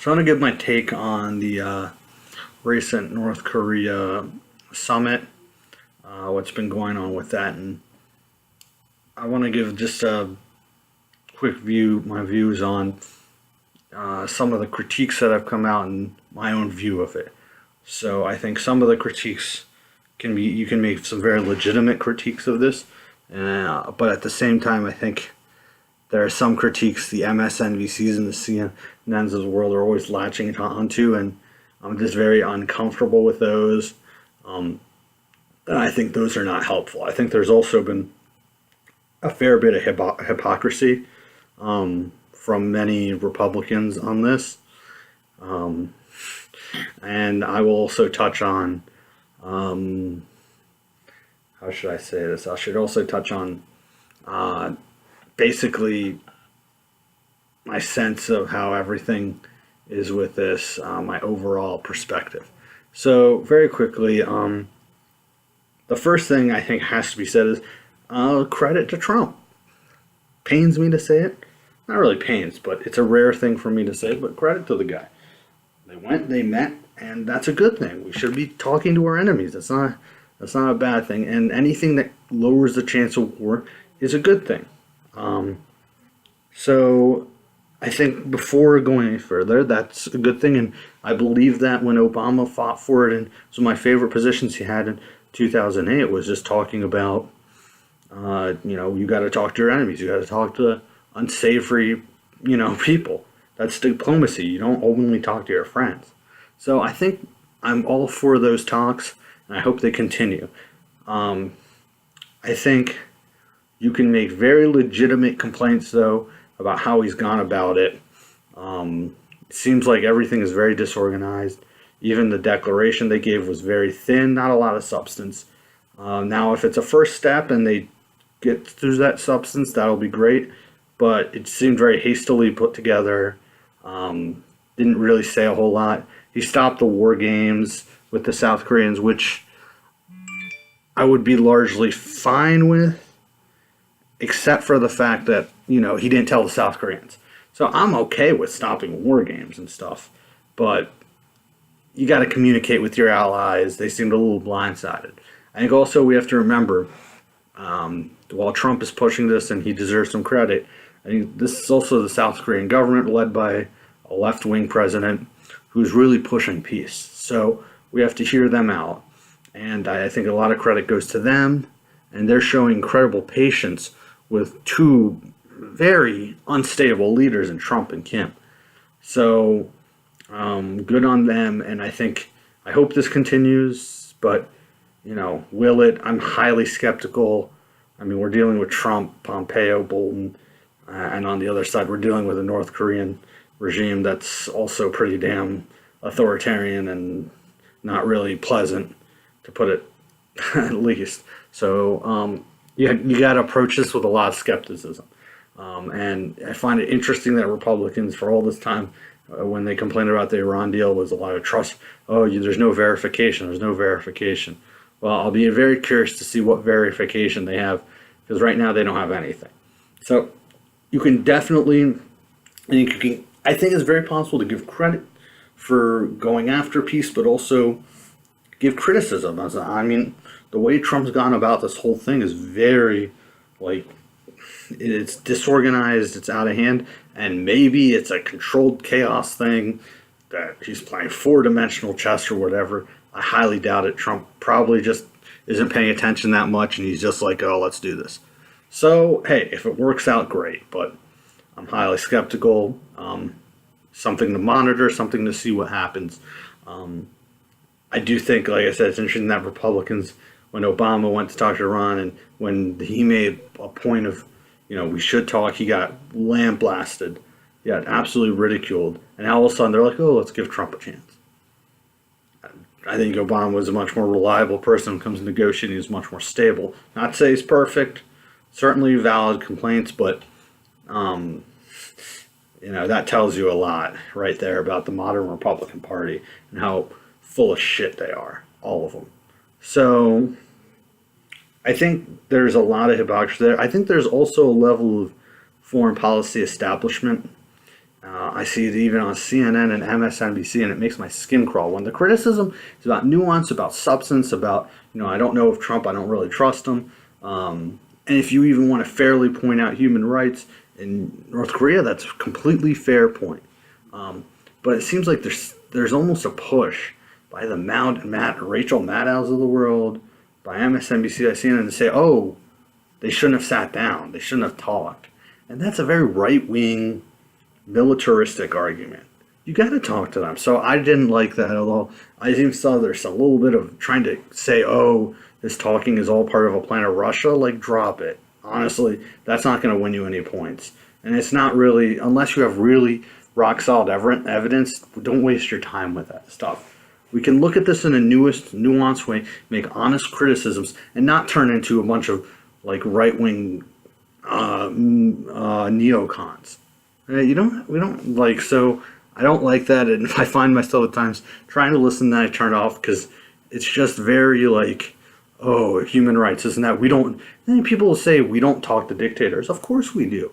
So I want to give my take on the recent North Korea summit, what's been going on with that, and I want to give just a quick my views on some of the critiques that have come out and my own view of it. So I think some of the critiques you can make some very legitimate critiques of this, but at the same time, I think there are some critiques the MSNBCs and the CNNs of the world are always latching onto, and I'm just very uncomfortable with those. And I think those are not helpful. I think there's also been a fair bit of hypocrisy from many Republicans on this. And I will also touch on, how should I say this? I should also touch on basically my sense of how everything is with this, my overall perspective. So very quickly, the first thing I think has to be said is credit to Trump. Pains me to say it. Not really pains, but it's a rare thing for me to say, but credit to the guy. They went, they met, and that's a good thing. We should be talking to our enemies. That's not a bad thing. And anything that lowers the chance of war is a good thing. So I think before going any further, that's a good thing. And I believe that when Obama fought for it, and some of my favorite positions he had in 2008 was just talking about, you got to talk to your enemies. You got to talk to unsavory, people. That's diplomacy. You don't openly talk to your friends. So I think I'm all for those talks, and I hope they continue. I think you can make very legitimate complaints, though, about how he's gone about it. It seems like everything is very disorganized. Even the declaration they gave was very thin, not a lot of substance. Now, if it's a first step and they get through that substance, that'll be great. But it seemed very hastily put together. Didn't really say a whole lot. He stopped the war games with the South Koreans, which I would be largely fine with, except for the fact that, he didn't tell the South Koreans. So I'm okay with stopping war games and stuff, but you got to communicate with your allies. They seemed a little blindsided. I think also we have to remember, while Trump is pushing this and he deserves some credit, I think this is also the South Korean government led by a left-wing president who's really pushing peace. So we have to hear them out. And I think a lot of credit goes to them, and they're showing incredible patience with two very unstable leaders in Trump and Kim. So good on them, and I hope this continues, but, will it? I'm highly skeptical. I mean, we're dealing with Trump, Pompeo, Bolton, and on the other side, we're dealing with a North Korean regime that's also pretty damn authoritarian and not really pleasant, to put it at least. So you got to approach this with a lot of skepticism. And I find it interesting that Republicans, for all this time, when they complained about the Iran deal, was a lot of trust. There's no verification. There's no verification. Well, I'll be very curious to see what verification they have, because right now they don't have anything. So you can definitely, I think it's very possible to give credit for going after peace, but also give criticism. The way Trump's gone about this whole thing is very, it's disorganized, it's out of hand, and maybe it's a controlled chaos thing that he's playing four-dimensional chess or whatever. I highly doubt it. Trump probably just isn't paying attention that much, and he's just like, oh, let's do this. So, hey, if it works out, great, but I'm highly skeptical. Something to monitor, something to see what happens. I do think, like I said, it's interesting that Republicans, when Obama went to talk to Iran, and when he made a point of, we should talk, he got lambasted. He got absolutely ridiculed. And all of a sudden they're like, oh, let's give Trump a chance. I think Obama was a much more reliable person when it comes to negotiating. He's much more stable. Not to say he's perfect. Certainly valid complaints, but that tells you a lot right there about the modern Republican Party and how full of shit they are, all of them. So I think there's a lot of hypocrisy there. I think there's also a level of foreign policy establishment I see it even on CNN and MSNBC, and it makes my skin crawl. When the criticism is about nuance, about substance, about, I don't know if Trump, I don't really trust him. And if you even want to fairly point out human rights in North Korea, that's a completely fair point. But it seems like there's almost a push by the Rachel Maddows of the world, by MSNBC, CNN, to say, oh, they shouldn't have sat down, they shouldn't have talked. And that's a very right wing, militaristic argument. You got to talk to them. So I didn't like that at all. I even saw there's a little bit of trying to say, oh, this talking is all part of a plan of Russia. Like, drop it. Honestly, that's not going to win you any points. And it's not really, unless you have really rock solid evidence, don't waste your time with that stuff. We can look at this in a nuanced way, make honest criticisms, and not turn into a bunch of like right wing neocons. We don't like, so I don't like that, and I find myself at times trying to listen, then I turn it off because it's just very like, oh, human rights, isn't that? We don't, then people will say we don't talk to dictators. Of course we do.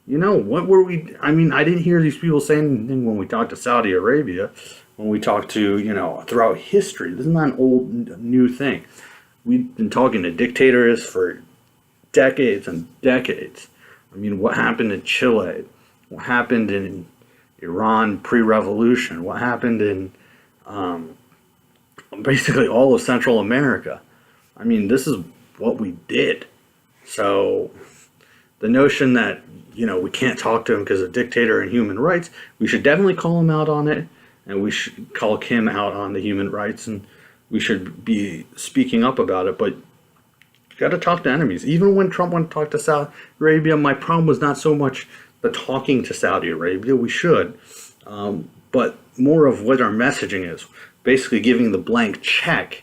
What were we, I mean, I didn't hear these people saying anything when we talked to Saudi Arabia, when we talked to, throughout history. This is not an old, new thing. We've been talking to dictators for decades and decades. I mean, what happened in Chile? What happened in Iran pre-revolution? What happened in basically all of Central America? I mean, this is what we did. So the notion that, we can't talk to him because of dictator and human rights, we should definitely call him out on it, and we should call Kim out on the human rights, and we should be speaking up about it. But you got to talk to enemies. Even when Trump went to talk to Saudi Arabia, my problem was not so much the talking to Saudi Arabia. We should, but more of what our messaging is. Basically giving the blank check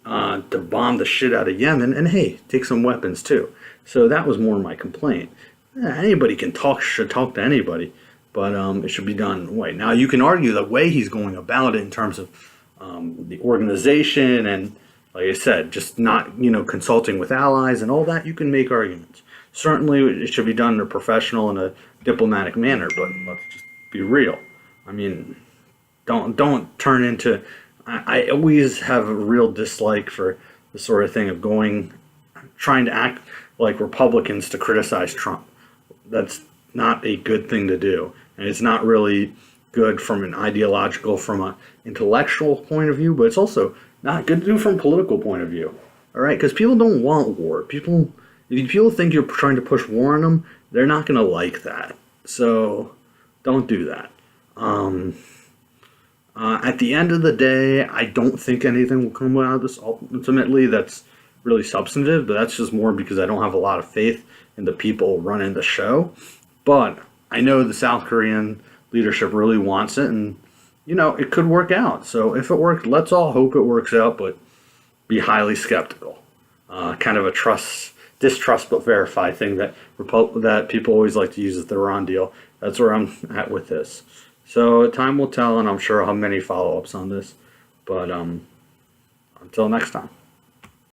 to bomb the shit out of Yemen, and hey, take some weapons too. So that was more my complaint. Anybody should talk to anybody, but it should be done right. Now you can argue the way he's going about it in terms of the organization and, like I said, just not consulting with allies and all that. You can make arguments. Certainly, it should be done in a professional and a diplomatic manner. But let's just be real. I mean, don't turn into. I always have a real dislike for the sort of thing of trying to act like Republicans to criticize Trump. That's not a good thing to do, and it's not really good from an ideological, from an intellectual point of view, but it's also not good to do from a political point of view. All right, because people don't want war. If people think you're trying to push war on them, they're not going to like that. So don't do that. At the end of the day, I don't think anything will come out of this ultimately that's really substantive, but that's just more because I don't have a lot of faith in the people running the show. But I know the South Korean leadership really wants it, and it could work out. So if it works, let's all hope it works out, but be highly skeptical. Kind of a distrust but verify thing that people always like to use as the Iran deal. That's where I'm at with this. So time will tell, and I'm sure I'll have many follow-ups on this. But until next time.